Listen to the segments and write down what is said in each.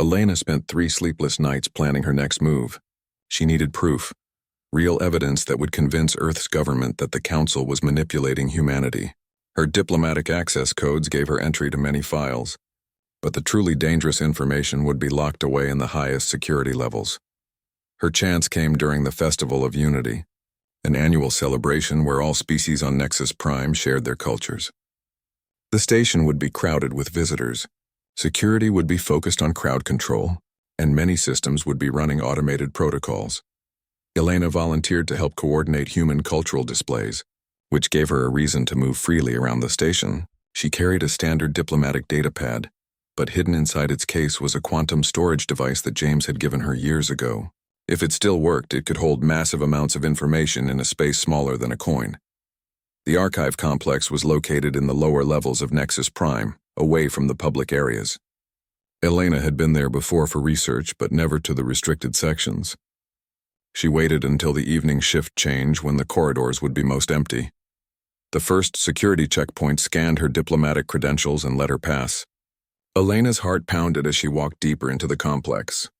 Elena spent 3 sleepless nights planning her next move. She needed proof, real evidence that would convince Earth's government that the Council was manipulating humanity. Her diplomatic access codes gave her entry to many files, but the truly dangerous information would be locked away in the highest security levels. Her chance came during the Festival of Unity, an annual celebration where all species on Nexus Prime shared their cultures. The station would be crowded with visitors, security would be focused on crowd control, and many systems would be running automated protocols. Elena volunteered to help coordinate human cultural displays, which gave her a reason to move freely around the station. She carried a standard diplomatic datapad, but hidden inside its case was a quantum storage device that James had given her years ago. If it still worked, it could hold massive amounts of information in a space smaller than a coin. The archive complex was located in the lower levels of Nexus Prime, away from the public areas. Elena had been there before for research, but never to the restricted sections. She waited until the evening shift change when the corridors would be most empty. The first security checkpoint scanned her diplomatic credentials and let her pass. Elena's heart pounded as she walked deeper into the complex.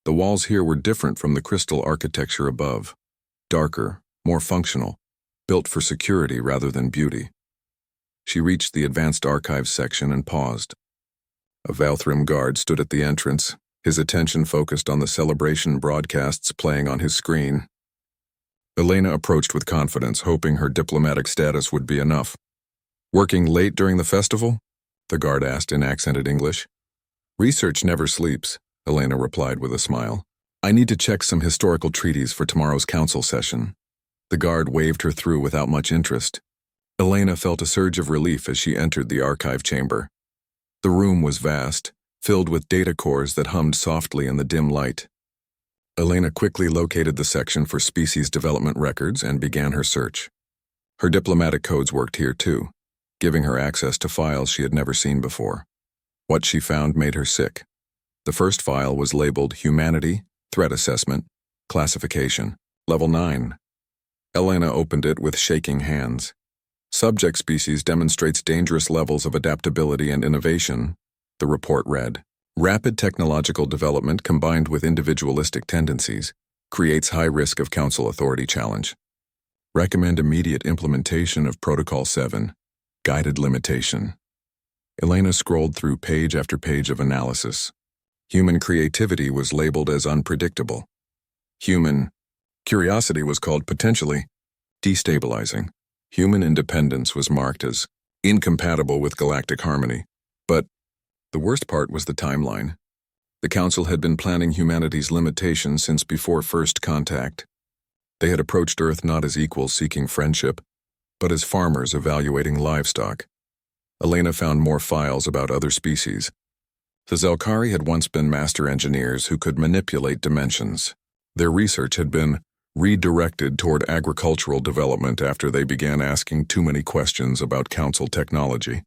The walls here were different from the crystal architecture above. Darker, more functional, built for security rather than beauty. She reached the advanced archives section and paused. A Valthrim guard stood at the entrance, his attention focused on the celebration broadcasts playing on his screen. Elena approached with confidence, hoping her diplomatic status would be enough. "Working late during the festival?" the guard asked in accented English. "Research never sleeps," Elena replied with a smile. "I need to check some historical treaties for tomorrow's council session." The guard waved her through without much interest. Elena felt a surge of relief as she entered the archive chamber. The room was vast, filled with data cores that hummed softly in the dim light. Elena quickly located the section for species development records and began her search. Her diplomatic codes worked here too, giving her access to files she had never seen before. What she found made her sick. The first file was labeled Humanity, Threat Assessment, Classification, Level 9. Elena opened it with shaking hands. Subject species demonstrates dangerous levels of adaptability and innovation, the report read. Rapid technological development combined with individualistic tendencies creates high risk of Council authority challenge. Recommend immediate implementation of Protocol 7, Guided Limitation. Elena scrolled through page after page of analysis. Human creativity was labeled as unpredictable. Human curiosity was called potentially destabilizing. Human independence was marked as incompatible with galactic harmony. But the worst part was the timeline. The Council had been planning humanity's limitations since before first contact. They had approached Earth not as equals seeking friendship, but as farmers evaluating livestock. Elena found more files about other species. The Zelkari had once been master engineers who could manipulate dimensions. Their research had been redirected toward agricultural development after they began asking too many questions about Council technology.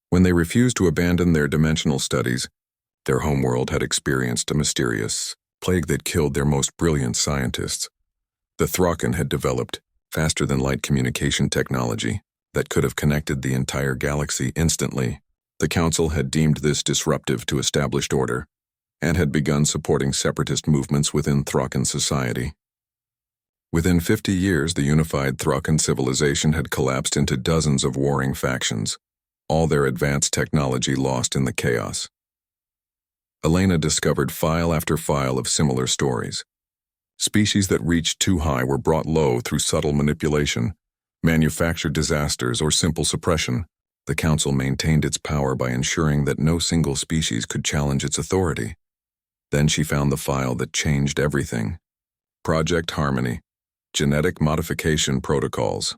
When they refused to abandon their dimensional studies, their homeworld had experienced a mysterious plague that killed their most brilliant scientists. The Thraken had developed faster-than-light communication technology that could have connected the entire galaxy instantly. The Council had deemed this disruptive to established order and had begun supporting separatist movements within Thraken society. Within 50 years, the unified Thraken civilization had collapsed into dozens of warring factions, all their advanced technology lost in the chaos. Elena discovered file after file of similar stories. Species that reached too high were brought low through subtle manipulation, manufactured disasters, or simple suppression. The Council maintained its power by ensuring that no single species could challenge its authority. Then she found the file that changed everything. Project Harmony, Genetic Modification Protocols.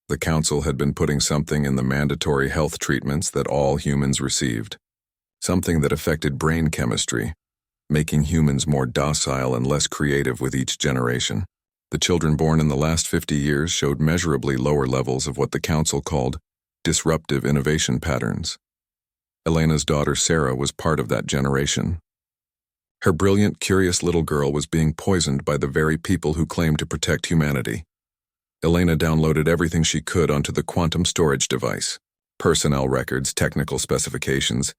The Council had been putting something in the mandatory health treatments that all humans received. Something that affected brain chemistry, making humans more docile and less creative with each generation. The children born in the last 50 years showed measurably lower levels of what the Council called disruptive innovation patterns. Elena's daughter Sarah was part of that generation. Her brilliant, curious little girl was being poisoned by the very people who claimed to protect humanity. Elena downloaded everything she could onto the quantum storage device: personnel records, technical specifications,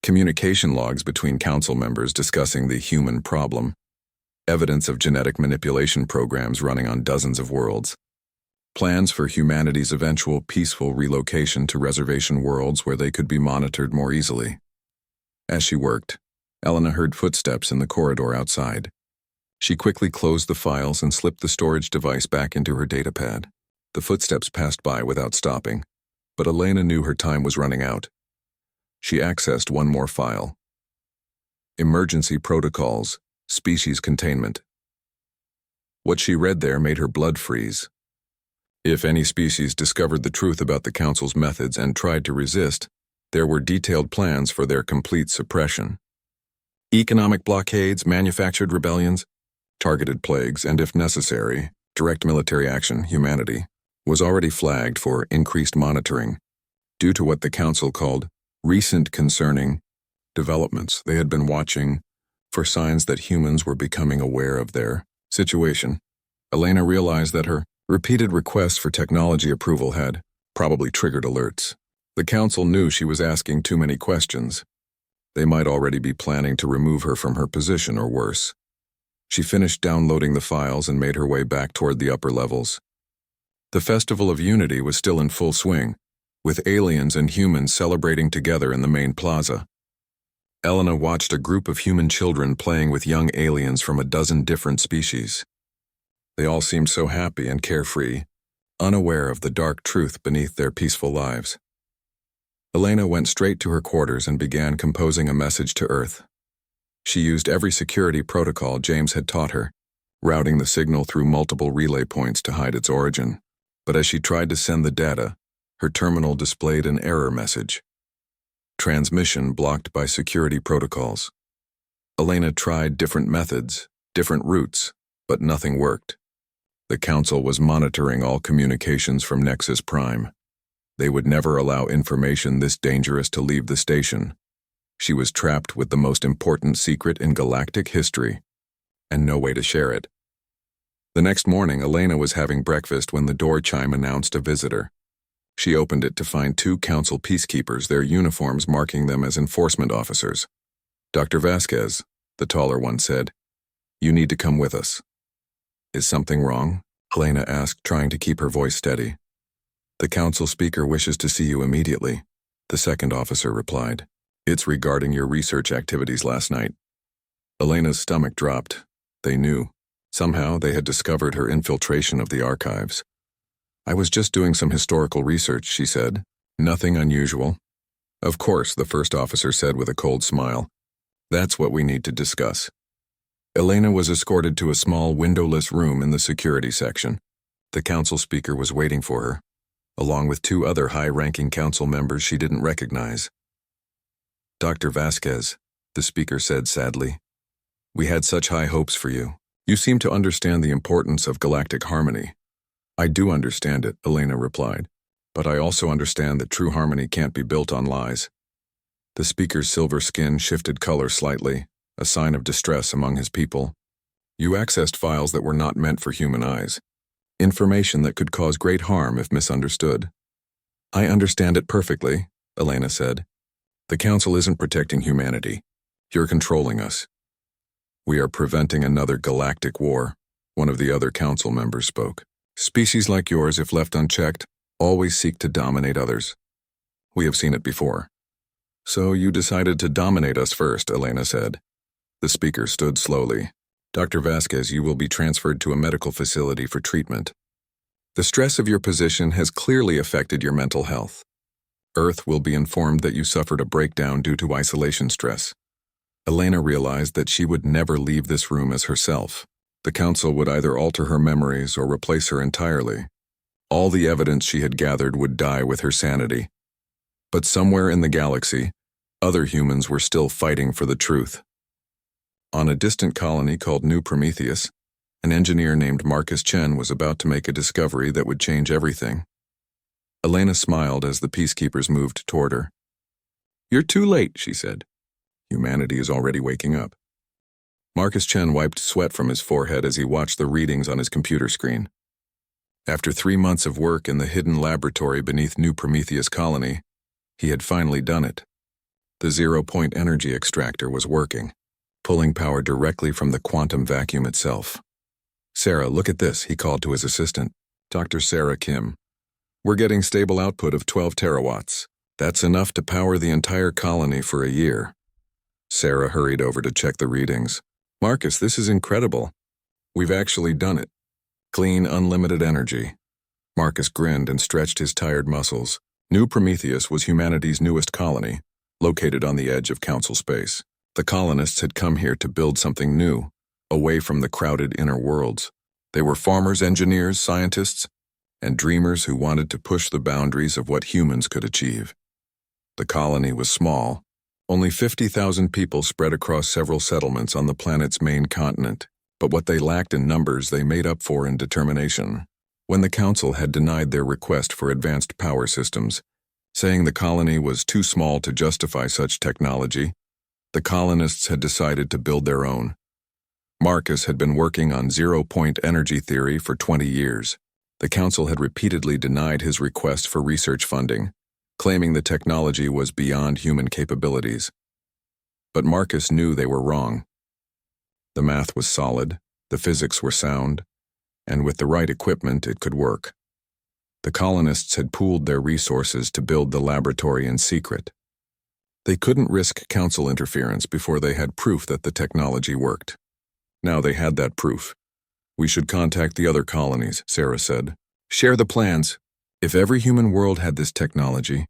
communication logs between council members discussing the human problem, evidence of genetic manipulation programs running on dozens of worlds, plans for humanity's eventual peaceful relocation to reservation worlds where they could be monitored more easily. As she worked, Elena heard footsteps in the corridor outside. She quickly closed the files and slipped the storage device back into her datapad. The footsteps passed by without stopping, but Elena knew her time was running out. She accessed one more file. Emergency Protocols, Species Containment. What she read there made her blood freeze. If any species discovered the truth about the Council's methods and tried to resist, there were detailed plans for their complete suppression. Economic blockades, manufactured rebellions, targeted plagues, and if necessary, direct military action. Humanity was already flagged for increased monitoring due to what the Council called recent concerning developments. They had been watching for signs that humans were becoming aware of their situation. Elena realized that her repeated requests for technology approval had probably triggered alerts. The Council knew she was asking too many questions. They might already be planning to remove her from her position or worse. She finished downloading the files and made her way back toward the upper levels. The Festival of Unity was still in full swing, with aliens and humans celebrating together in the main plaza. Elena watched a group of human children playing with young aliens from a dozen different species. They all seemed so happy and carefree, unaware of the dark truth beneath their peaceful lives. Elena went straight to her quarters and began composing a message to Earth. She used every security protocol James had taught her, routing the signal through multiple relay points to hide its origin. But as she tried to send the data, her terminal displayed an error message. Transmission blocked by security protocols. Elena tried different methods, different routes, but nothing worked. The Council was monitoring all communications from Nexus Prime. They would never allow information this dangerous to leave the station. She was trapped with the most important secret in galactic history, and no way to share it. The next morning, Elena was having breakfast when the door chime announced a visitor. She opened it to find two Council peacekeepers, their uniforms marking them as enforcement officers. "Dr. Vasquez," the taller one said, "you need to come with us." "Is something wrong?" Elena asked, trying to keep her voice steady. "The Council speaker wishes to see you immediately," the second officer replied. "It's regarding your research activities last night." Elena's stomach dropped. They knew. Somehow they had discovered her infiltration of the archives. "I was just doing some historical research," she said. "Nothing unusual." "Of course," the first officer said with a cold smile. "That's what we need to discuss." Elena was escorted to a small windowless room in the security section. The Council speaker was waiting for her, along with two other high-ranking Council members she didn't recognize. "Dr. Vasquez," the speaker said sadly, "we had such high hopes for you. You seem to understand the importance of galactic harmony." "I do understand it," Elena replied, "but I also understand that true harmony can't be built on lies." The speaker's silver skin shifted color slightly, a sign of distress among his people. "You accessed files that were not meant for human eyes. Information that could cause great harm if misunderstood." "I understand it perfectly," Elena said. "The Council isn't protecting humanity. You're controlling us." "We are preventing another galactic war," one of the other Council members spoke. "Species like yours, if left unchecked, always seek to dominate others. We have seen it before." "So you decided to dominate us first," Elena said. The speaker stood slowly. "Dr. Vasquez, you will be transferred to a medical facility for treatment. The stress of your position has clearly affected your mental health. Earth will be informed that you suffered a breakdown due to isolation stress." Elena realized that she would never leave this room as herself. The Council would either alter her memories or replace her entirely. All the evidence she had gathered would die with her sanity. But somewhere in the galaxy, other humans were still fighting for the truth. On a distant colony called New Prometheus, an engineer named Marcus Chen was about to make a discovery that would change everything. Elena smiled as the peacekeepers moved toward her. "You're too late," she said. "Humanity is already waking up." Marcus Chen wiped sweat from his forehead as he watched the readings on his computer screen. After 3 months of work in the hidden laboratory beneath New Prometheus colony, he had finally done it. The zero-point energy extractor was working, pulling power directly from the quantum vacuum itself. "Sarah, look at this," he called to his assistant, Dr. Sarah Kim. "We're getting stable output of 12 terawatts. That's enough to power the entire colony for a year." Sarah hurried over to check the readings. "Marcus, this is incredible. We've actually done it. Clean, unlimited energy." Marcus grinned and stretched his tired muscles. New Prometheus was humanity's newest colony, located on the edge of Council space. The colonists had come here to build something new, away from the crowded inner worlds. They were farmers, engineers, scientists, and dreamers who wanted to push the boundaries of what humans could achieve. The colony was small, only 50,000 people spread across several settlements on the planet's main continent, but what they lacked in numbers they made up for in determination. When the Council had denied their request for advanced power systems, saying the colony was too small to justify such technology, the colonists had decided to build their own. Marcus had been working on zero-point energy theory for 20 years. The Council had repeatedly denied his request for research funding, claiming the technology was beyond human capabilities. But Marcus knew they were wrong. The math was solid, the physics were sound, and with the right equipment it could work. The colonists had pooled their resources to build the laboratory in secret. They couldn't risk Council interference before they had proof that the technology worked. Now they had that proof. "We should contact the other colonies," Sarah said. "Share the plans. If every human world had this technology,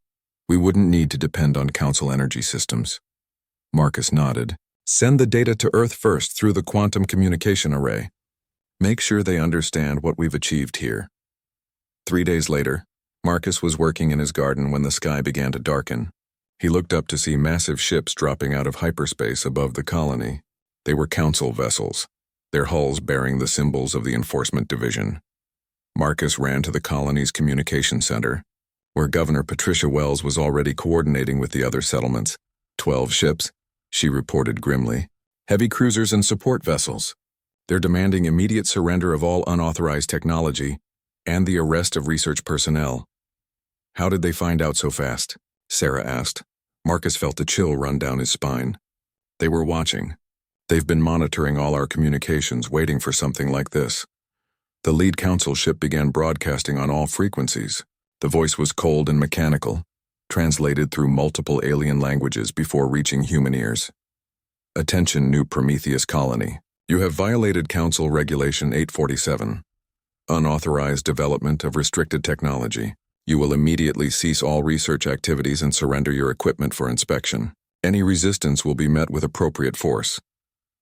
we wouldn't need to depend on Council energy systems." Marcus nodded. "Send the data to Earth first through the quantum communication array. Make sure they understand what we've achieved here." 3 days later, Marcus was working in his garden when the sky began to darken. He looked up to see massive ships dropping out of hyperspace above the colony. They were Council vessels, their hulls bearing the symbols of the Enforcement Division. Marcus ran to the colony's communication center, where Governor Patricia Wells was already coordinating with the other settlements. 12 ships, she reported grimly. Heavy cruisers and support vessels. They're demanding immediate surrender of all unauthorized technology and the arrest of research personnel. "How did they find out so fast?" Sarah asked. Marcus felt a chill run down his spine. "They were watching. They've been monitoring all our communications, waiting for something like this." The lead Council ship began broadcasting on all frequencies. The voice was cold and mechanical, translated through multiple alien languages before reaching human ears. "Attention, New Prometheus colony. You have violated Council Regulation 847. Unauthorized development of restricted technology. You will immediately cease all research activities and surrender your equipment for inspection. Any resistance will be met with appropriate force."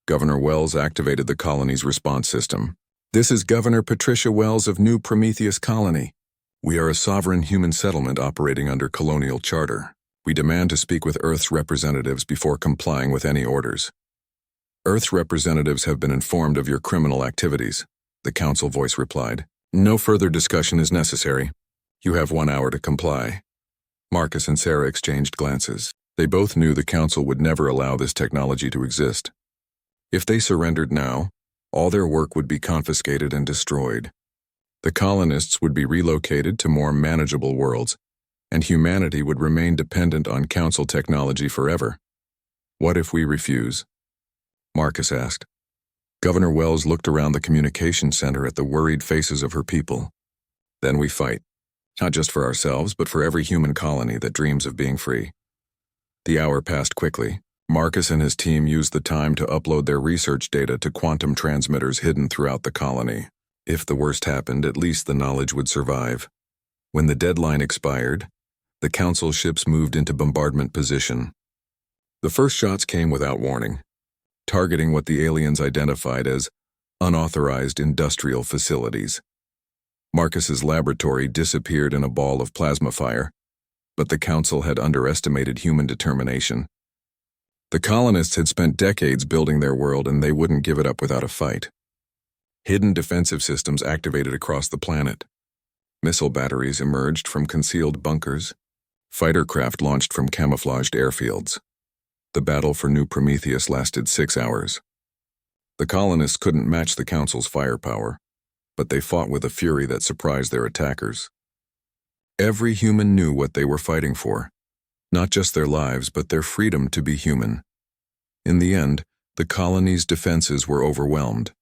Governor Wells activated the colony's response system. "This is Governor Patricia Wells of New Prometheus Colony. We are a sovereign human settlement operating under colonial charter. We demand to speak with Earth's representatives before complying with any orders." "Earth's representatives have been informed of your criminal activities," the Council voice replied. "No further discussion is necessary. You have 1 hour to comply." Marcus and Sarah exchanged glances. They both knew the Council would never allow this technology to exist. If they surrendered now, all their work would be confiscated and destroyed. The colonists would be relocated to more manageable worlds, and humanity would remain dependent on Council technology forever. "What if we refuse?" Marcus asked. Governor Wells looked around the communication center at the worried faces of her people. "Then we fight. Not just for ourselves, but for every human colony that dreams of being free." The hour passed quickly. Marcus and his team used the time to upload their research data to quantum transmitters hidden throughout the colony. If the worst happened, at least the knowledge would survive. When the deadline expired, the Council ships moved into bombardment position. The first shots came without warning, targeting what the aliens identified as unauthorized industrial facilities. Marcus's laboratory disappeared in a ball of plasma fire, but the Council had underestimated human determination. The colonists had spent decades building their world, and they wouldn't give it up without a fight. Hidden defensive systems activated across the planet. Missile batteries emerged from concealed bunkers. Fighter craft launched from camouflaged airfields. The battle for New Prometheus lasted 6 hours. The colonists couldn't match the Council's firepower, but they fought with a fury that surprised their attackers. Every human knew what they were fighting for. Not just their lives, but their freedom to be human. In the end, the colony's defenses were overwhelmed.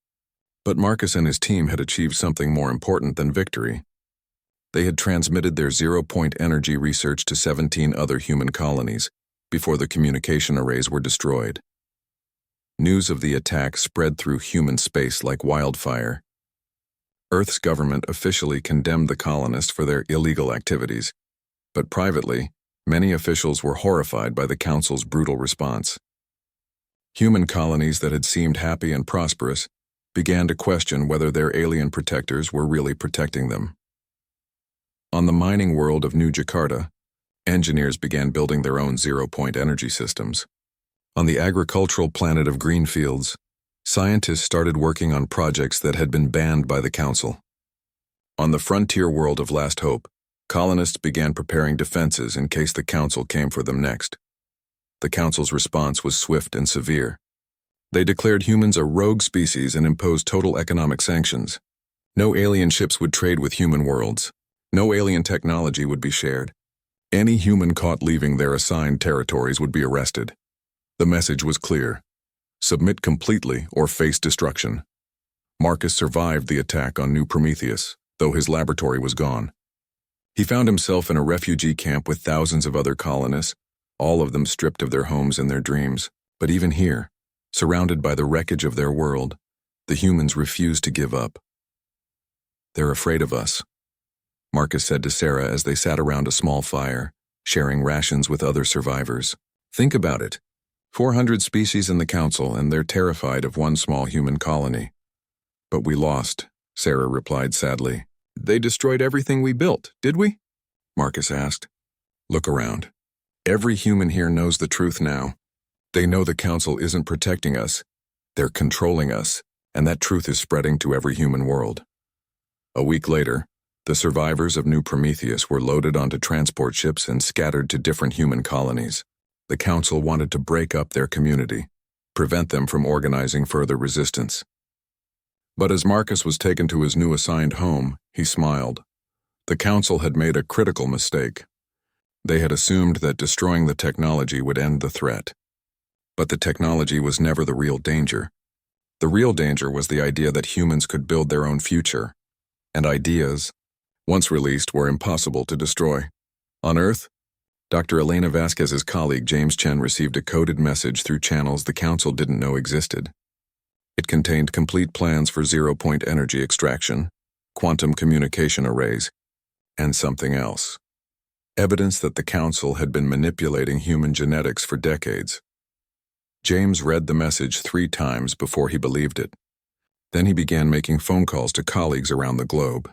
But Marcus and his team had achieved something more important than victory. They had transmitted their zero-point energy research to 17 other human colonies before the communication arrays were destroyed. News of the attack spread through human space like wildfire. Earth's government officially condemned the colonists for their illegal activities, but privately, many officials were horrified by the Council's brutal response. Human colonies that had seemed happy and prosperous began to question whether their alien protectors were really protecting them. On the mining world of New Jakarta, engineers began building their own zero-point energy systems. On the agricultural planet of Greenfields, scientists started working on projects that had been banned by the Council. On the frontier world of Last Hope, colonists began preparing defenses in case the Council came for them next. The Council's response was swift and severe. They declared humans a rogue species and imposed total economic sanctions. No alien ships would trade with human worlds. No alien technology would be shared. Any human caught leaving their assigned territories would be arrested. The message was clear: submit completely or face destruction. Marcus survived the attack on New Prometheus, though his laboratory was gone. He found himself in a refugee camp with thousands of other colonists, all of them stripped of their homes and their dreams. But even here, surrounded by the wreckage of their world, the humans refused to give up. "They're afraid of us," Marcus said to Sarah as they sat around a small fire, sharing rations with other survivors. "Think about it. 400 species in the Council, and they're terrified of one small human colony." "But we lost," Sarah replied sadly. "They destroyed everything we built, did we?" Marcus asked. "Look around. Every human here knows the truth now. They know the Council isn't protecting us. They're controlling us, and that truth is spreading to every human world." A week later, the survivors of New Prometheus were loaded onto transport ships and scattered to different human colonies. The Council wanted to break up their community, prevent them from organizing further resistance. But as Marcus was taken to his new assigned home, he smiled. The Council had made a critical mistake. They had assumed that destroying the technology would end the threat. But the technology was never the real danger. The real danger was the idea that humans could build their own future. And ideas, once released, were impossible to destroy. On Earth, Dr. Elena Vasquez's colleague James Chen received a coded message through channels the Council didn't know existed. It contained complete plans for zero-point energy extraction, quantum communication arrays, and something else. Evidence that the Council had been manipulating human genetics for decades. James read the message 3 times before he believed it. Then he began making phone calls to colleagues around the globe.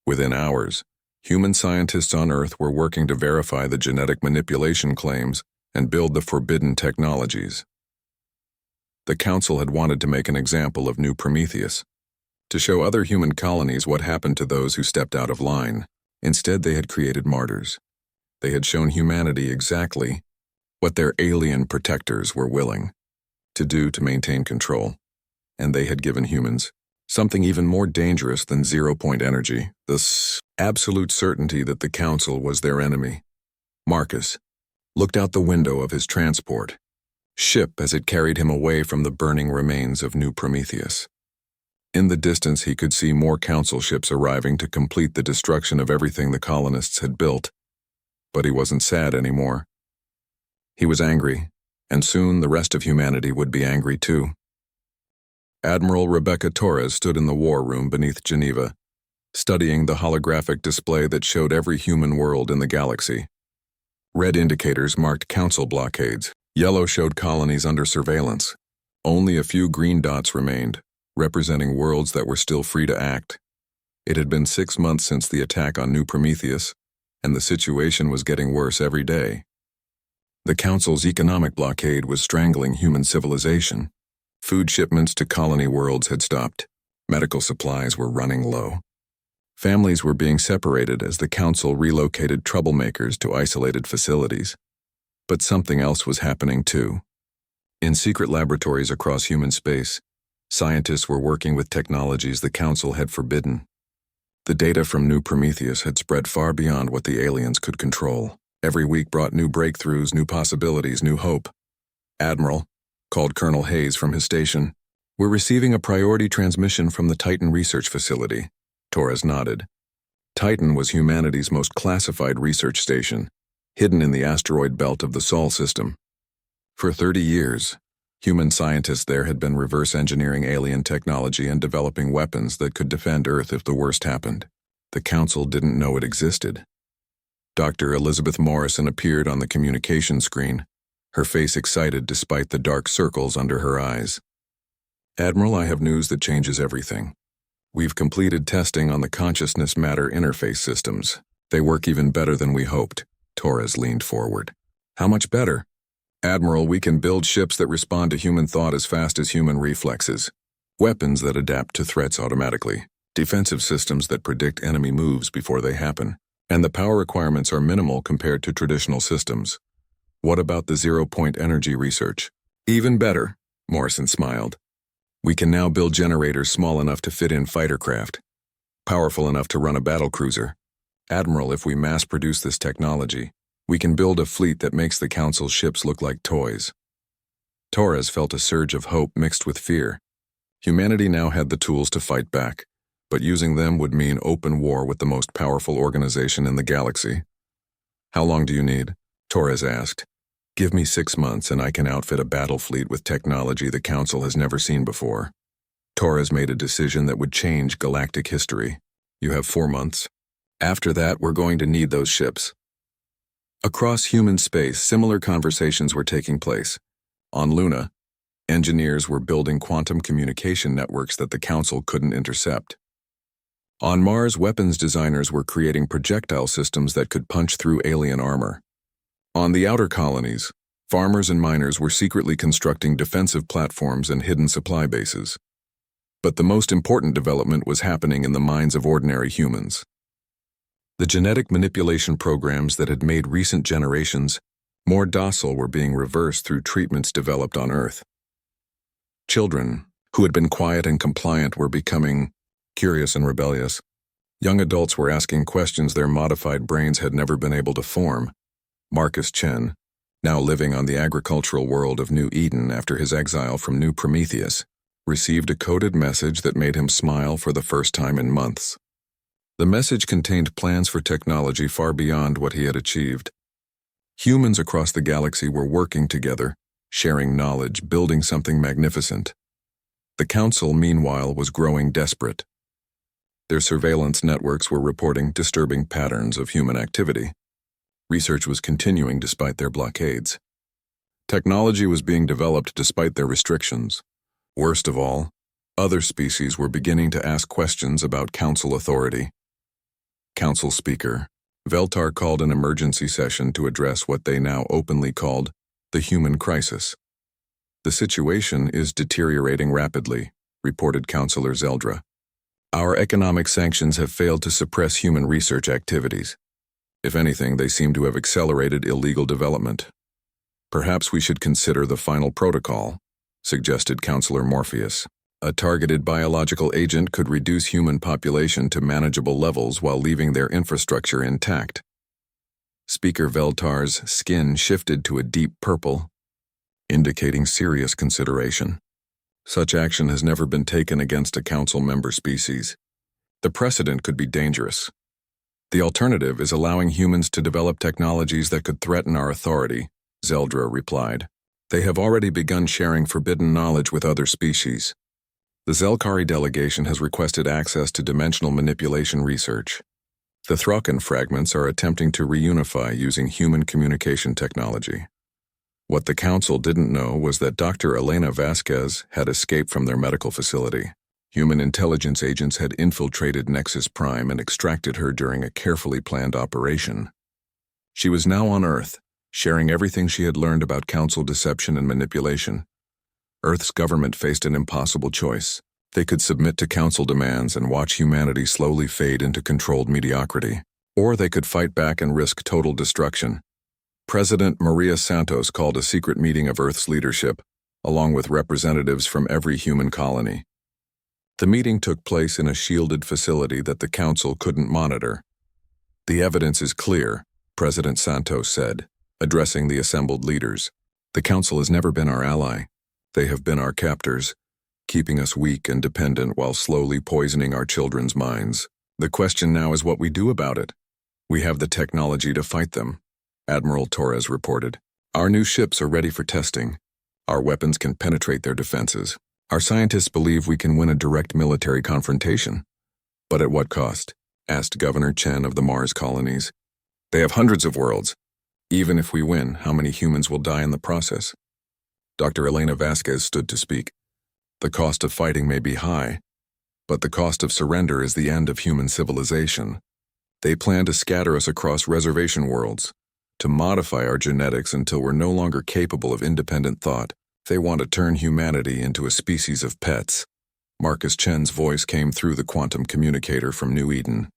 Within hours, human scientists on Earth were working to verify the genetic manipulation claims and build the forbidden technologies. The Council had wanted to make an example of New Prometheus, to show other human colonies what happened to those who stepped out of line. Instead, they had created martyrs. They had shown humanity exactly what their alien protectors were willing to do to maintain control. And they had given humans something even more dangerous than zero-point energy, the absolute certainty that the Council was their enemy. Marcus looked out the window of his transport ship as it carried him away from the burning remains of New Prometheus. In the distance, he could see more Council ships arriving to complete the destruction of everything the colonists had built. But he wasn't sad anymore. He was angry, and soon the rest of humanity would be angry too. Admiral Rebecca Torres stood in the war room beneath Geneva, studying the holographic display that showed every human world in the galaxy. Red indicators marked Council blockades. Yellow showed colonies under surveillance. Only a few green dots remained, representing worlds that were still free to act. It had been 6 months since the attack on New Prometheus, and the situation was getting worse every day. The Council's economic blockade was strangling human civilization. Food shipments to colony worlds had stopped. Medical supplies were running low. Families were being separated as the Council relocated troublemakers to isolated facilities. But something else was happening too. In secret laboratories across human space, scientists were working with technologies the Council had forbidden. The data from New Prometheus had spread far beyond what the aliens could control. Every week brought new breakthroughs, new possibilities, new hope. "Admiral," called Colonel Hayes from his station, "we're receiving a priority transmission from the Titan research facility." Torres nodded. Titan was humanity's most classified research station, hidden in the asteroid belt of the Sol system. For 30 years, human scientists there had been reverse engineering alien technology and developing weapons that could defend Earth if the worst happened. The Council didn't know it existed. Dr. Elizabeth Morrison appeared on the communication screen, her face excited despite the dark circles under her eyes. "Admiral, I have news that changes everything. We've completed testing on the consciousness matter interface systems. They work even better than we hoped." Torres leaned forward. "How much better?" "Admiral, we can build ships that respond to human thought as fast as human reflexes. Weapons that adapt to threats automatically. Defensive systems that predict enemy moves before they happen. And the power requirements are minimal compared to traditional systems." "What about the zero-point energy research?" "Even better," Morrison smiled. "We can now build generators small enough to fit in fighter craft, powerful enough to run a battlecruiser. Admiral, if we mass-produce this technology, we can build a fleet that makes the Council's ships look like toys." Torres felt a surge of hope mixed with fear. Humanity now had the tools to fight back, but using them would mean open war with the most powerful organization in the galaxy. "How long do you need?" Torres asked. "Give me 6 months and I can outfit a battle fleet with technology the Council has never seen before." Torres made a decision that would change galactic history. "You have 4 months. After that, we're going to need those ships." Across human space, similar conversations were taking place. On Luna, engineers were building quantum communication networks that the Council couldn't intercept. On Mars, weapons designers were creating projectile systems that could punch through alien armor. On the outer colonies, farmers and miners were secretly constructing defensive platforms and hidden supply bases. But the most important development was happening in the minds of ordinary humans. The genetic manipulation programs that had made recent generations more docile were being reversed through treatments developed on Earth. Children, who had been quiet and compliant, were becoming curious and rebellious. Young adults were asking questions their modified brains had never been able to form. Marcus Chen, now living on the agricultural world of New Eden after his exile from New Prometheus, received a coded message that made him smile for the first time in months. The message contained plans for technology far beyond what he had achieved. Humans across the galaxy were working together, sharing knowledge, building something magnificent. The Council, meanwhile, was growing desperate. Their surveillance networks were reporting disturbing patterns of human activity. Research was continuing despite their blockades. Technology was being developed despite their restrictions. Worst of all, other species were beginning to ask questions about Council authority. Council Speaker Veltar called an emergency session to address what they now openly called the human crisis. "The situation is deteriorating rapidly," reported Councillor Zeldra. "Our economic sanctions have failed to suppress human research activities. If anything, they seem to have accelerated illegal development. Perhaps we should consider the final protocol," suggested Councillor Morpheus. "A targeted biological agent could reduce human population to manageable levels while leaving their infrastructure intact." Speaker Veltar's skin shifted to a deep purple, indicating serious consideration. Such action has never been taken against a Council member species. The precedent could be dangerous. The alternative is allowing humans to develop technologies that could threaten our authority, Zeldra replied. They have already begun sharing forbidden knowledge with other species. The Zelkari delegation has requested access to dimensional manipulation research. The Thraken fragments are attempting to reunify using human communication technology. What the Council didn't know was that Dr. Elena Vasquez had escaped from their medical facility. Human intelligence agents had infiltrated Nexus Prime and extracted her during a carefully planned operation. She was now on Earth, sharing everything she had learned about Council deception and manipulation. Earth's government faced an impossible choice. They could submit to Council demands and watch humanity slowly fade into controlled mediocrity, or they could fight back and risk total destruction. President Maria Santos called a secret meeting of Earth's leadership, along with representatives from every human colony. The meeting took place in a shielded facility that the Council couldn't monitor. The evidence is clear. President Santos said, addressing the assembled leaders. The Council has never been our ally. They have been our captors, keeping us weak and dependent while slowly poisoning our children's minds. The question now is what we do about it. We have the technology to fight them, Admiral Torres reported. Our new ships are ready for testing. Our weapons can penetrate their defenses. Our scientists believe we can win a direct military confrontation. But at what cost? Asked Governor Chen of the Mars colonies. They have hundreds of worlds. Even if we win, how many humans will die in the process? Dr. Elena Vasquez stood to speak. The cost of fighting may be high, but the cost of surrender is the end of human civilization. They plan to scatter us across reservation worlds, to modify our genetics until we're no longer capable of independent thought. They want to turn humanity into a species of pets. Marcus Chen's voice came through the quantum communicator from New Eden.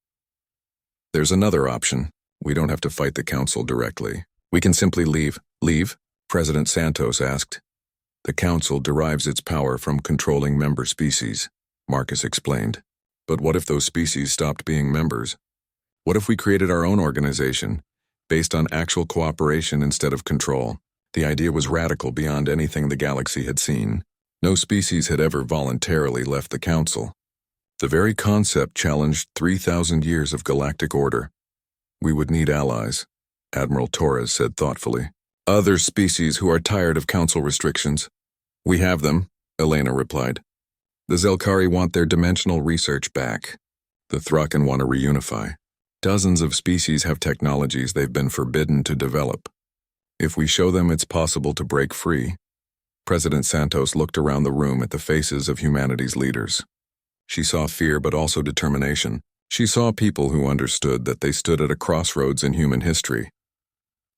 There's another option. We don't have to fight the Council directly. We can simply leave. Leave? President Santos asked. The Council derives its power from controlling member species, Marcus explained. But what if those species stopped being members? What if we created our own organization, based on actual cooperation instead of control? The idea was radical beyond anything the galaxy had seen. No species had ever voluntarily left the Council. The very concept challenged 3,000 years of galactic order. We would need allies, Admiral Torres said thoughtfully. Other species who are tired of Council restrictions. We have them, Elena replied. The Zelkari want their dimensional research back. The Thraken want to reunify. Dozens of species have technologies they've been forbidden to develop. If we show them it's possible to break free. President Santos looked around the room at the faces of humanity's leaders. She saw fear but also determination. She saw people who understood that they stood at a crossroads in human history.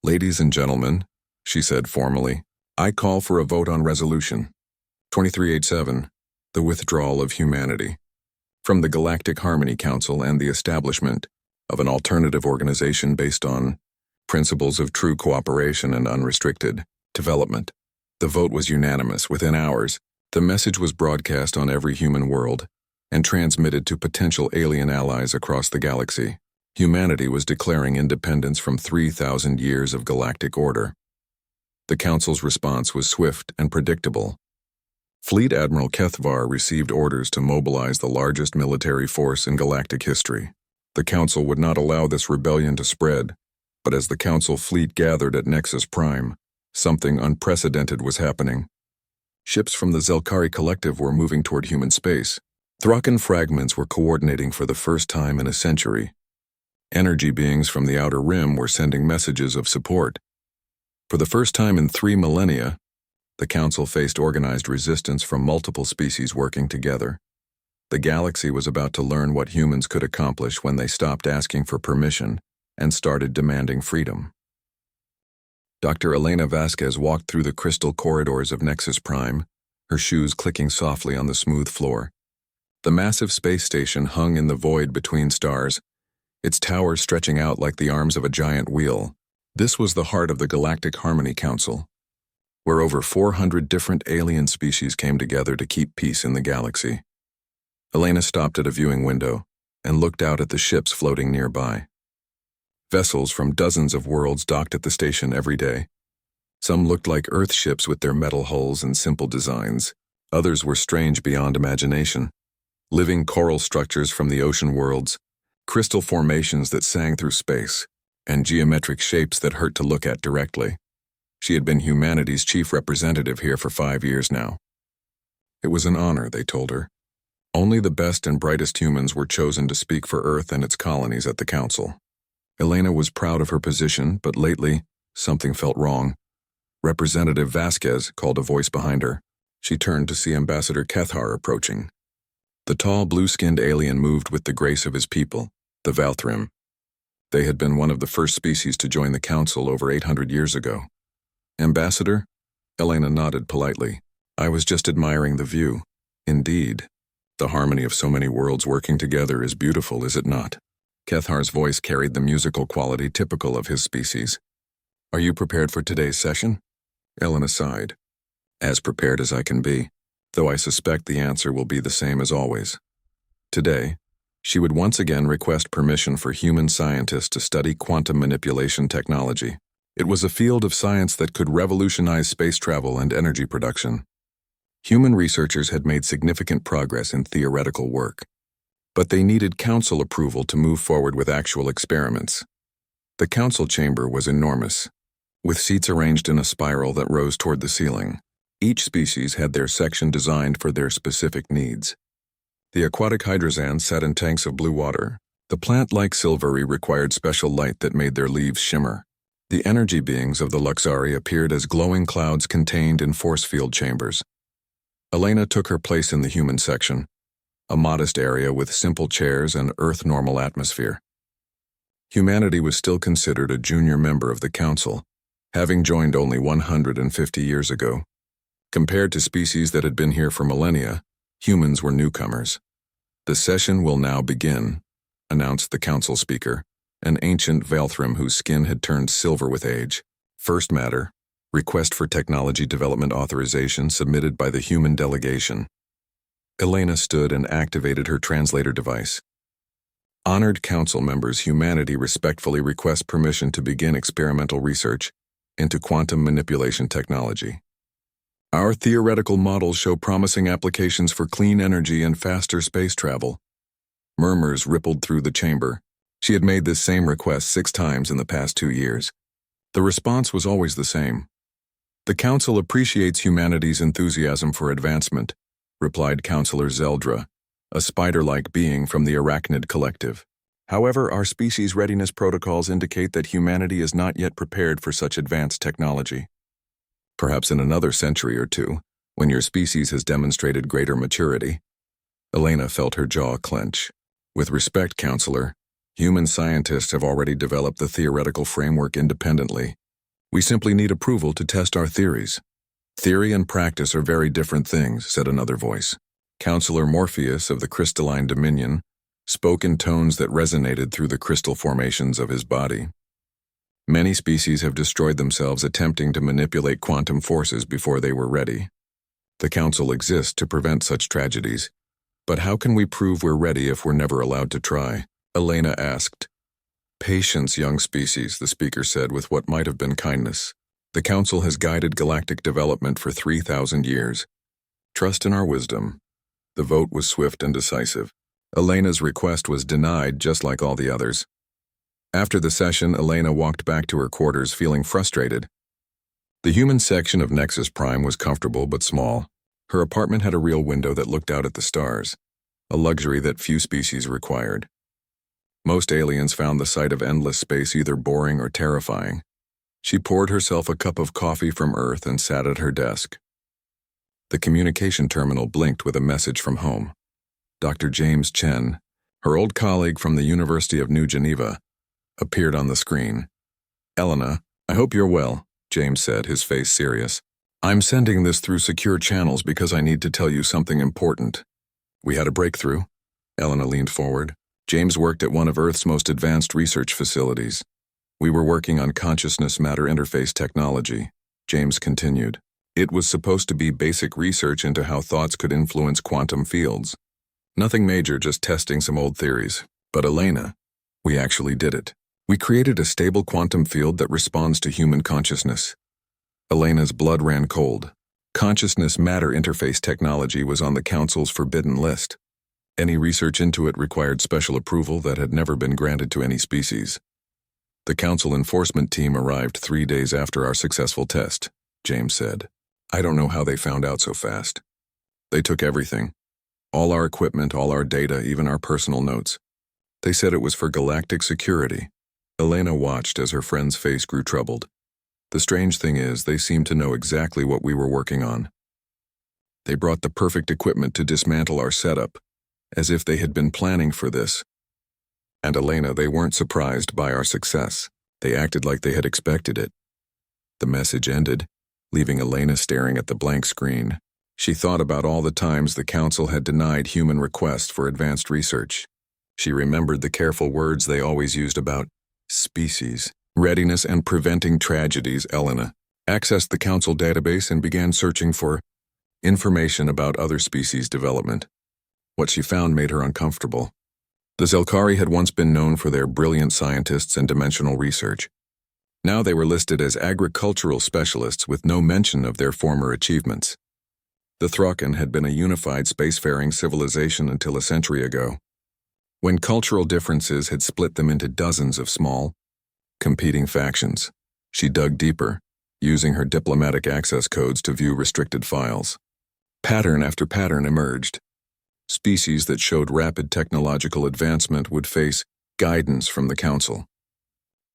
Ladies and gentlemen, she said formally, I call for a vote on Resolution 2387, the withdrawal of humanity, from the Galactic Harmony Council and the establishment of an alternative organization based on principles of true cooperation and unrestricted development. The vote was unanimous. Within hours, the message was broadcast on every human world and transmitted to potential alien allies across the galaxy. Humanity was declaring independence from 3,000 years of galactic order. The Council's response was swift and predictable. Fleet Admiral Kethvar received orders to mobilize the largest military force in galactic history. The Council would not allow this rebellion to spread, but as the Council fleet gathered at Nexus Prime, something unprecedented was happening. Ships from the Zelkari Collective were moving toward human space. Thraken fragments were coordinating for the first time in a century. Energy beings from the Outer Rim were sending messages of support. For the first time in 3 millennia, the Council faced organized resistance from multiple species working together. The galaxy was about to learn what humans could accomplish when they stopped asking for permission and started demanding freedom. Dr. Elena Vasquez walked through the crystal corridors of Nexus Prime, her shoes clicking softly on the smooth floor. The massive space station hung in the void between stars, its towers stretching out like the arms of a giant wheel. This was the heart of the Galactic Harmony Council, where over 400 different alien species came together to keep peace in the galaxy. Elena stopped at a viewing window and looked out at the ships floating nearby. Vessels from dozens of worlds docked at the station every day. Some looked like Earth ships with their metal hulls and simple designs. Others were strange beyond imagination. Living coral structures from the ocean worlds, crystal formations that sang through space, and geometric shapes that hurt to look at directly. She had been humanity's chief representative here for 5 years now. It was an honor, they told her. Only the best and brightest humans were chosen to speak for Earth and its colonies at the Council. Elena was proud of her position, but lately, something felt wrong. Representative Vasquez called a voice behind her. She turned to see Ambassador Kethar approaching. The tall, blue-skinned alien moved with the grace of his people, the Valthrim. They had been one of the first species to join the Council over 800 years ago. Ambassador? Elena nodded politely. I was just admiring the view. Indeed. The harmony of so many worlds working together is beautiful, is it not? Kethar's voice carried the musical quality typical of his species. Are you prepared for today's session? Elena sighed. As prepared as I can be, though I suspect the answer will be the same as always. Today, She would once again request permission for human scientists to study quantum manipulation technology. It was a field of science that could revolutionize space travel and energy production. Human researchers had made significant progress in theoretical work, but they needed council approval to move forward with actual experiments. The council chamber was enormous, with seats arranged in a spiral that rose toward the ceiling. Each species had their section designed for their specific needs. The aquatic hydrazans sat in tanks of blue water. The plant-like silvery required special light that made their leaves shimmer. The energy beings of the Luxari appeared as glowing clouds contained in force field chambers. Elena took her place in the human section, a modest area with simple chairs and Earth-normal atmosphere. Humanity was still considered a junior member of the council, having joined only 150 years ago. Compared to species that had been here for millennia, humans were newcomers. "The session will now begin," announced the council speaker, an ancient Valthrim whose skin had turned silver with age. First matter, request for technology development authorization submitted by the human delegation. Elena stood and activated her translator device. Honored council members, humanity respectfully requests permission to begin experimental research into quantum manipulation technology. Our theoretical models show promising applications for clean energy and faster space travel. Murmurs rippled through the chamber. She had made this same request 6 times in the past 2 years. The response was always the same. "The council appreciates humanity's enthusiasm for advancement," replied Councillor Zeldra, a spider-like being from the Arachnid Collective. "However, our species readiness protocols indicate that humanity is not yet prepared for such advanced technology. Perhaps in another century or two, when your species has demonstrated greater maturity." Elena felt her jaw clench. "With respect, Counselor, human scientists have already developed the theoretical framework independently. We simply need approval to test our theories." "Theory and practice are very different things," said another voice. Counselor Morpheus of the Crystalline Dominion spoke in tones that resonated through the crystal formations of his body. "Many species have destroyed themselves attempting to manipulate quantum forces before they were ready. The Council exists to prevent such tragedies, but how can we prove we're ready if we're never allowed to try?" Elena asked. "Patience, young species," the speaker said with what might have been kindness. "The Council has guided galactic development for 3,000 years. Trust in our wisdom." The vote was swift and decisive. Elena's request was denied just like all the others. After the session, Elena walked back to her quarters feeling frustrated. The human section of Nexus Prime was comfortable but small. Her apartment had a real window that looked out at the stars, a luxury that few species required. Most aliens found the sight of endless space either boring or terrifying. She poured herself a cup of coffee from Earth and sat at her desk. The communication terminal blinked with a message from home. Dr. James Chen, her old colleague from the University of New Geneva, appeared on the screen. "Elena, I hope you're well," James said, his face serious. "I'm sending this through secure channels because I need to tell you something important." "We had a breakthrough." Elena leaned forward. "James worked at one of Earth's most advanced research facilities. We were working on consciousness-matter interface technology," James continued. "It was supposed to be basic research into how thoughts could influence quantum fields. Nothing major, just testing some old theories. But Elena, we actually did it. We created a stable quantum field that responds to human consciousness." Elena's blood ran cold. Consciousness-matter interface technology was on the Council's forbidden list. Any research into it required special approval that had never been granted to any species. "The Council enforcement team arrived 3 days after our successful test," James said. "I don't know how they found out so fast. They took everything. All our equipment, all our data, even our personal notes. They said it was for galactic security." Elena watched as her friend's face grew troubled. "The strange thing is, they seemed to know exactly what we were working on. They brought the perfect equipment to dismantle our setup, as if they had been planning for this. And Elena, they weren't surprised by our success. They acted like they had expected it." The message ended, leaving Elena staring at the blank screen. She thought about all the times the Council had denied human requests for advanced research. She remembered the careful words they always used about species, readiness, and preventing tragedies. Elena accessed the Council database and began searching for information about other species' development. What she found made her uncomfortable. The Zelkari had once been known for their brilliant scientists and dimensional research. Now they were listed as agricultural specialists with no mention of their former achievements. The Thraken had been a unified spacefaring civilization until a century ago, when cultural differences had split them into dozens of small, competing factions. She dug deeper, using her diplomatic access codes to view restricted files. Pattern after pattern emerged. Species that showed rapid technological advancement would face guidance from the Council.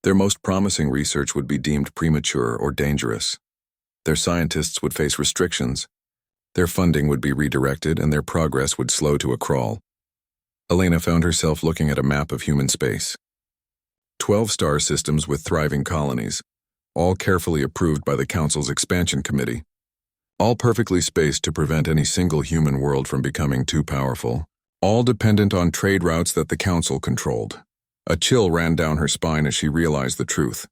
Their most promising research would be deemed premature or dangerous. Their scientists would face restrictions. Their funding would be redirected and their progress would slow to a crawl. Elena found herself looking at a map of human space. 12 star systems with thriving colonies, all carefully approved by the Council's expansion committee. All perfectly spaced to prevent any single human world from becoming too powerful. All dependent on trade routes that the Council controlled. A chill ran down her spine as she realized the truth.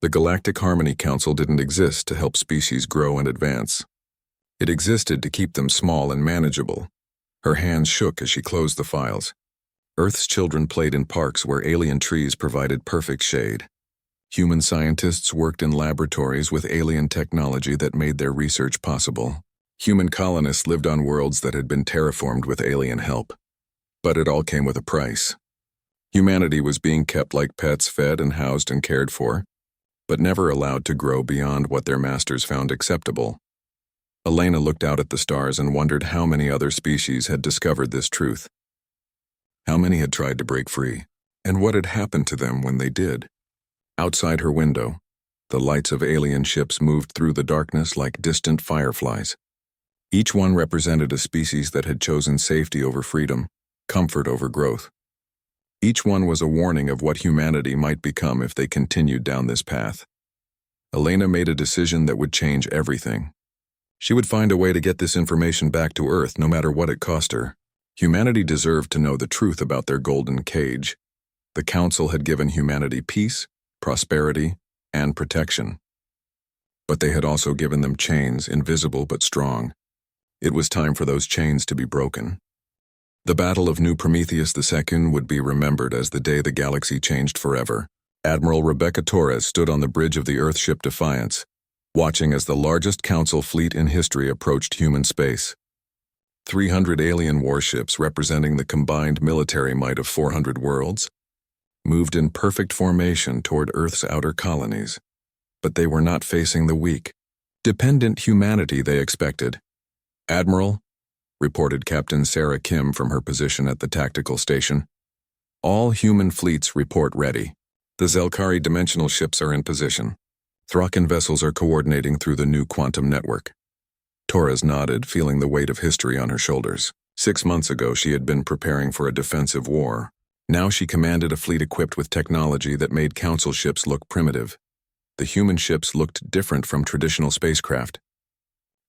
The Galactic Harmony Council didn't exist to help species grow and advance. It existed to keep them small and manageable. Her hands shook as she closed the files. Earth's children played in parks where alien trees provided perfect shade. Human scientists worked in laboratories with alien technology that made their research possible. Human colonists lived on worlds that had been terraformed with alien help. But it all came with a price. Humanity was being kept like pets, fed and housed and cared for, but never allowed to grow beyond what their masters found acceptable. Elena looked out at the stars and wondered how many other species had discovered this truth. How many had tried to break free, and what had happened to them when they did? Outside her window, the lights of alien ships moved through the darkness like distant fireflies. Each one represented a species that had chosen safety over freedom, comfort over growth. Each one was a warning of what humanity might become if they continued down this path. Elena made a decision that would change everything. She would find a way to get this information back to Earth no matter what it cost her. Humanity deserved to know the truth about their golden cage. The Council had given humanity peace, prosperity, and protection. But they had also given them chains, invisible but strong. It was time for those chains to be broken. The Battle of New Prometheus II would be remembered as the day the galaxy changed forever. Admiral Rebecca Torres stood on the bridge of the Earthship Defiance, watching as the largest Council fleet in history approached human space. 300 alien warships representing the combined military might of 400 worlds moved in perfect formation toward Earth's outer colonies. But they were not facing the weak, dependent humanity they expected. "Admiral," reported Captain Sarah Kim from her position at the tactical station, "all human fleets report ready. The Zelkari dimensional ships are in position. Thraken vessels are coordinating through the new quantum network." Torres nodded, feeling the weight of history on her shoulders. 6 months ago, she had been preparing for a defensive war. Now she commanded a fleet equipped with technology that made Council ships look primitive. The human ships looked different from traditional spacecraft.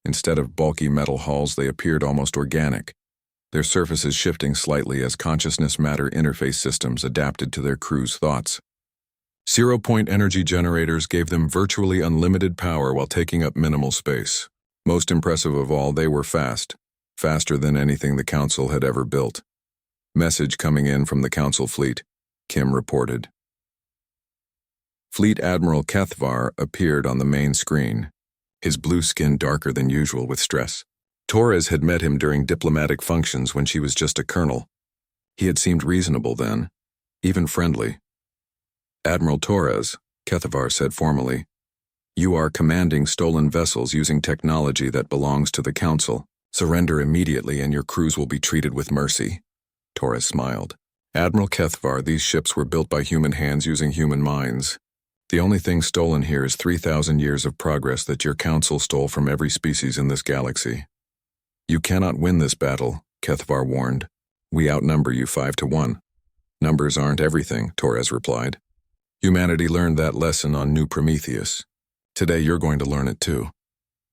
Instead of bulky metal hulls, they appeared almost organic, their surfaces shifting slightly as consciousness matter interface systems adapted to their crew's thoughts. Zero-point energy generators gave them virtually unlimited power while taking up minimal space. Most impressive of all, they were fast, faster than anything the Council had ever built. "Message coming in from the Council fleet," Kim reported. Fleet Admiral Kethvar appeared on the main screen, his blue skin darker than usual with stress. Torres had met him during diplomatic functions when she was just a colonel. He had seemed reasonable then, even friendly. "Admiral Torres," Kethvar said formally, "you are commanding stolen vessels using technology that belongs to the Council. Surrender immediately and your crews will be treated with mercy." Torres smiled. "Admiral Kethvar, these ships were built by human hands using human minds. The only thing stolen here is 3,000 years of progress that your Council stole from every species in this galaxy. You cannot win this battle," Kethvar warned. "We outnumber you 5-1. "Numbers aren't everything," Torres replied. "Humanity learned that lesson on New Prometheus. Today you're going to learn it too."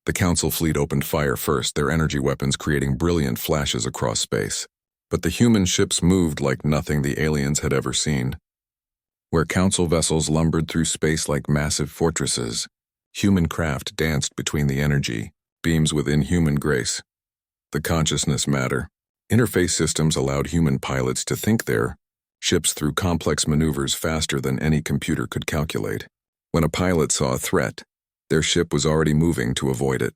The Council fleet opened fire first, their energy weapons creating brilliant flashes across space. But the human ships moved like nothing the aliens had ever seen. Where Council vessels lumbered through space like massive fortresses, human craft danced between the energy beams with inhuman grace. The consciousness matter interface systems allowed human pilots to think there, ships through complex maneuvers faster than any computer could calculate. When a pilot saw a threat, their ship was already moving to avoid it.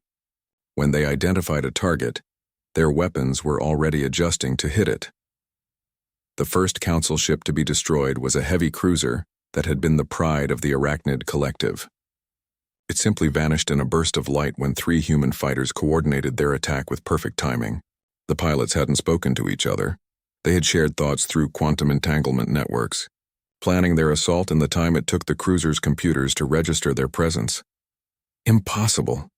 When they identified a target, their weapons were already adjusting to hit it. The first Council ship to be destroyed was a heavy cruiser that had been the pride of the Arachnid Collective. It simply vanished in a burst of light when 3 human fighters coordinated their attack with perfect timing. The pilots hadn't spoken to each other. They had shared thoughts through quantum entanglement networks, planning their assault in the time it took the cruiser's computers to register their presence. Impossible.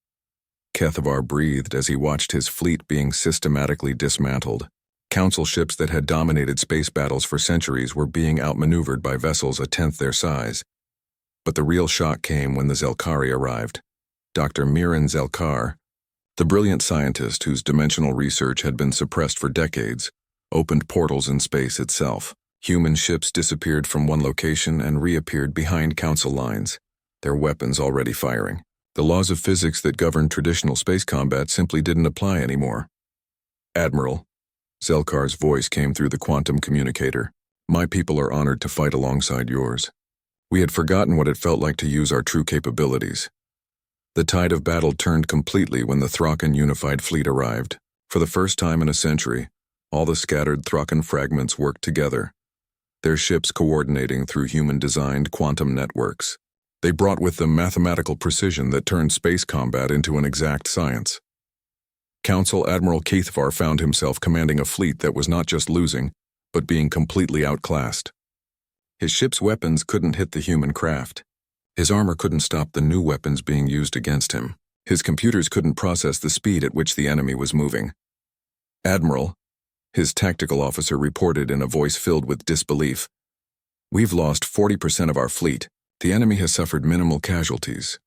Kethavar breathed as he watched his fleet being systematically dismantled. Council ships that had dominated space battles for centuries were being outmaneuvered by vessels a tenth their size. But the real shock came when the Zelkari arrived. Dr. Miran Zelkar, the brilliant scientist whose dimensional research had been suppressed for decades, opened portals in space itself. Human ships disappeared from one location and reappeared behind Council lines, their weapons already firing. The laws of physics that governed traditional space combat simply didn't apply anymore. Admiral, Zelkar's voice came through the quantum communicator. My people are honored to fight alongside yours. We had forgotten what it felt like to use our true capabilities. The tide of battle turned completely when the Thraken Unified Fleet arrived. For the first time in a century, all the scattered Thraken fragments worked together, their ships coordinating through human-designed quantum networks. They brought with them mathematical precision that turned space combat into an exact science. Council Admiral Kethavar found himself commanding a fleet that was not just losing, but being completely outclassed. His ship's weapons couldn't hit the human craft. His armor couldn't stop the new weapons being used against him. His computers couldn't process the speed at which the enemy was moving. Admiral, his tactical officer reported in a voice filled with disbelief. We've lost 40% of our fleet. The enemy has suffered minimal casualties.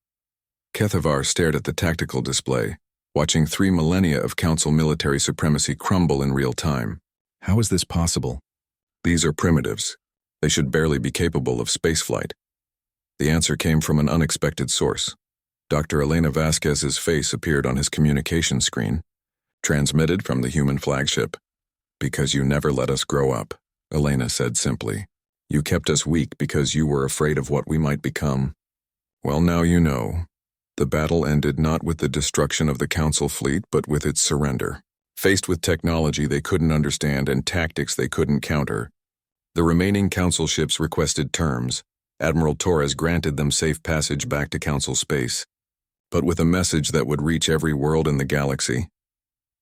Kethavar stared at the tactical display, watching 3 millennia of Council military supremacy crumble in real time. How is this possible? These are primitives. They should barely be capable of spaceflight. The answer came from an unexpected source. Dr. Elena Vasquez's face appeared on his communication screen. Transmitted from the human flagship. Because you never let us grow up, Elena said simply. You kept us weak because you were afraid of what we might become. Well, now you know. The battle ended not with the destruction of the Council fleet, but with its surrender. Faced with technology they couldn't understand and tactics they couldn't counter, the remaining Council ships requested terms. Admiral Torres granted them safe passage back to Council space, but with a message that would reach every world in the galaxy.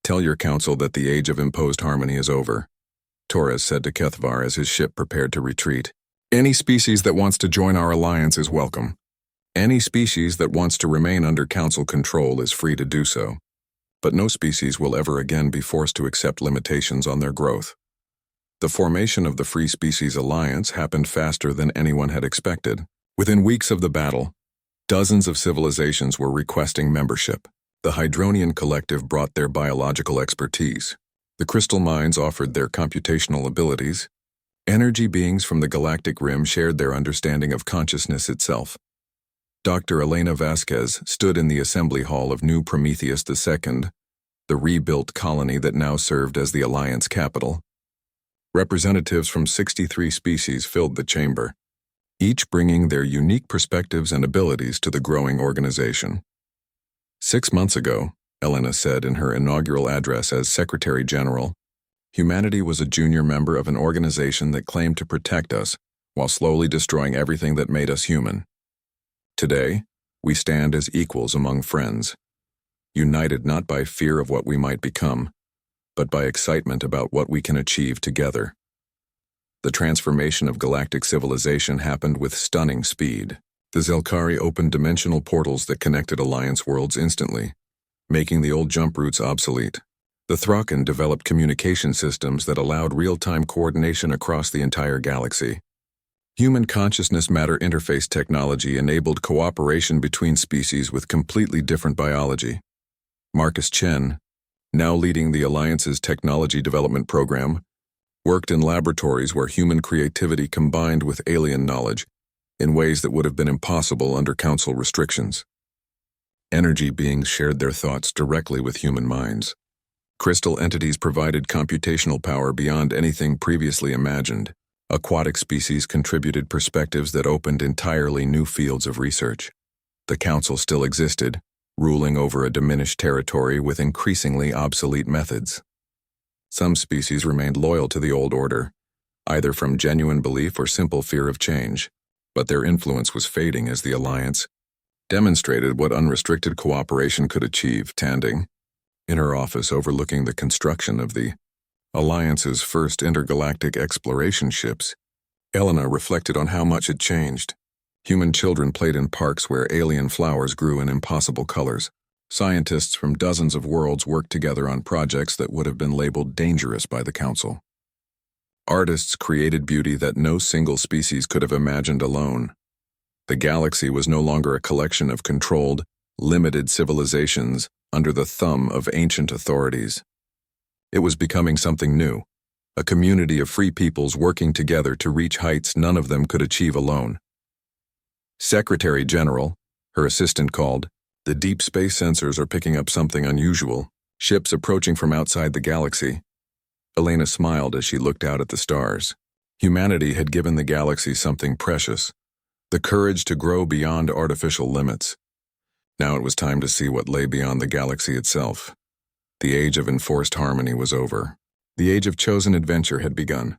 Tell your Council that the age of imposed harmony is over, Torres said to Kethavar as his ship prepared to retreat. Any species that wants to join our alliance is welcome. Any species that wants to remain under Council control is free to do so. But no species will ever again be forced to accept limitations on their growth. The formation of the Free Species Alliance happened faster than anyone had expected. Within weeks of the battle, dozens of civilizations were requesting membership. The Hydronian Collective brought their biological expertise. The Crystal Minds offered their computational abilities. Energy beings from the Galactic Rim shared their understanding of consciousness itself. Dr. Elena Vasquez stood in the assembly hall of New Prometheus II, the rebuilt colony that now served as the Alliance capital. Representatives from 63 species filled the chamber, each bringing their unique perspectives and abilities to the growing organization. 6 months ago, Elena said in her inaugural address as Secretary General, humanity was a junior member of an organization that claimed to protect us while slowly destroying everything that made us human. Today, we stand as equals among friends, united not by fear of what we might become, but by excitement about what we can achieve together. The transformation of galactic civilization happened with stunning speed. The Zelkari opened dimensional portals that connected Alliance worlds instantly, making the old jump routes obsolete. The Thraken developed communication systems that allowed real-time coordination across the entire galaxy. Human consciousness matter interface technology enabled cooperation between species with completely different biology. Marcus Chen, now leading the Alliance's technology development program, worked in laboratories where human creativity combined with alien knowledge in ways that would have been impossible under Council restrictions. Energy beings shared their thoughts directly with human minds. Crystal entities provided computational power beyond anything previously imagined. Aquatic species contributed perspectives that opened entirely new fields of research. The Council still existed, ruling over a diminished territory with increasingly obsolete methods. Some species remained loyal to the old order, either from genuine belief or simple fear of change, but their influence was fading as the Alliance demonstrated what unrestricted cooperation could achieve. Standing in her office overlooking the construction of the Alliance's first intergalactic exploration ships, Elena reflected on how much had changed. Human children played in parks where alien flowers grew in impossible colors. Scientists from dozens of worlds worked together on projects that would have been labeled dangerous by the Council. Artists created beauty that no single species could have imagined alone. The galaxy was no longer a collection of controlled, limited civilizations under the thumb of ancient authorities. It was becoming something new, a community of free peoples working together to reach heights none of them could achieve alone. Secretary General, her assistant called, "The deep space sensors are picking up something unusual, ships approaching from outside the galaxy." Elena smiled as she looked out at the stars. Humanity had given the galaxy something precious, the courage to grow beyond artificial limits. Now it was time to see what lay beyond the galaxy itself. The age of enforced harmony was over. The age of chosen adventure had begun.